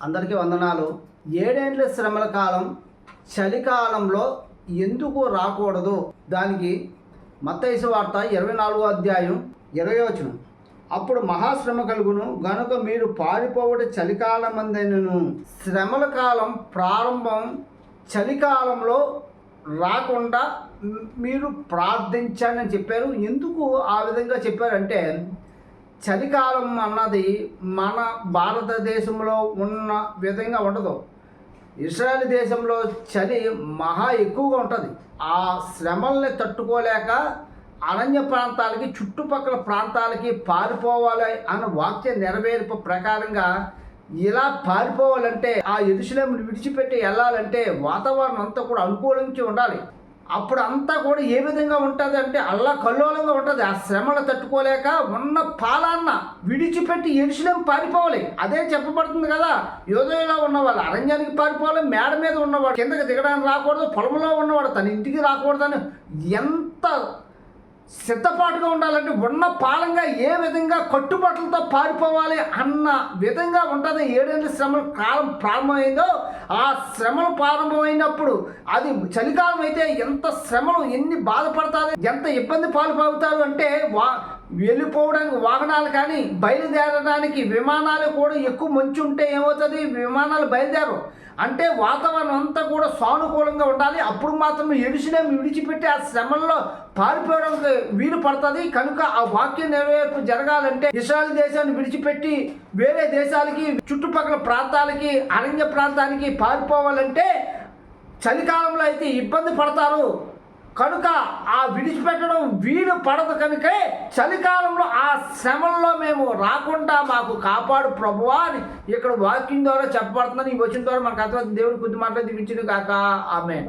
అందరికీ వందనాలు. ఏడేండ్ల శ్రమల కాలం చలికాలంలో ఎందుకు రాకూడదు? దానికి మత్తయి సువార్త 24వ అధ్యాయం 20వ వచనం. అప్పుడు మహాశ్రమ కలుగును గనుక మీరు పారిపోవట చలికాలమందైనను. శ్రమల కాలం ప్రారంభం చలికాలంలో రాకుండా మీరు ప్రార్థించండి అని చెప్పారు. ఎందుకు ఆ విధంగా చెప్పారంటే, చలికాలం అన్నది మన భారతదేశంలో ఉన్న విధంగా ఉండదు. ఇజ్రాయెల్ దేశంలో చలి మహా ఎక్కువగా ఉంటుంది. ఆ శ్రమల్ని తట్టుకోలేక అరణ్య ప్రాంతాలకి, చుట్టుపక్కల ప్రాంతాలకి పారిపోవాలి అన్న వాక్య నెరవేర్పు ప్రకారంగా ఇలా పారిపోవాలంటే, ఆ యెరూషలేమును విడిచిపెట్టి వెళ్ళాలంటే వాతావరణం అంతా కూడా అనుకూలించి ఉండాలి. అప్పుడు అంతా కూడా ఏ విధంగా ఉంటుంది అంటే అల్లకల్లోలంగా ఉంటుంది. ఆ శ్రమలు తట్టుకోలేక ఉన్న పాలాన్న విడిచిపెట్టి యెరూషలేము పారిపోవాలి. అదే చెప్పబడుతుంది కదా. యోధేయులో ఉన్నవాళ్ళు అరణ్యానికి పారిపోవాలి, మేడ మీద ఉన్నవాడు కిందకి దిగడానికి రాకూడదు, పొలంలో ఉన్నవాడు తన ఇంటికి రాకూడదని ఎంత సిద్ధపాటుగా ఉండాలంటే, ఉన్న పాలంగా ఏ విధంగా కట్టుబాట్లతో పారిపోవాలి అన్న విధంగా ఉంటుంది. ఏడేళ్ళ శ్రమల కాలం ప్రారంభమైందో, ఆ శ్రమలు ప్రారంభమైనప్పుడు అది చలికాలం అయితే ఎంత శ్రమలు, ఎన్ని బాధపడతారు, ఎంత ఇబ్బంది పాల్పవుతారు అంటే వెళ్ళిపోవడానికి వాహనాలు కానీ, బయలుదేరడానికి విమానాలు కూడా ఎక్కువ మంచు ఉంటే ఏమవుతుంది, విమానాలు బయలుదేరవు. అంటే వాతావరణం అంతా కూడా సానుకూలంగా ఉండాలి. అప్పుడు మాత్రం యెరూషలేము విడిచిపెట్టి ఆ శ్రమల్లో పారిపోవడానికి వీలు పడుతుంది. కనుక ఆ వాక్య నెరవేర్పు జరగాలంటే ఇశ్రాయేలు దేశాన్ని విడిచిపెట్టి వేరే దేశాలకి, చుట్టుపక్కల ప్రాంతాలకి, అరణ్య ప్రాంతానికి పారిపోవాలంటే చలికాలంలో అయితే ఇబ్బంది పడతారు. కనుక ఆ విడిచిపెట్టడం వీలు పడదు. కనుకే చలికాలంలో ఆ శ్రమల్లో మేము రాకుండా మాకు కాపాడు ప్రభువా అని ఇక్కడ వాక్యం ద్వారా చెప్పబడుతుందని ఈ వచనం ద్వారా మనకు అర్థం. దేవుని కొద్ది మాటలు దీవించును గాక. ఆమేన్.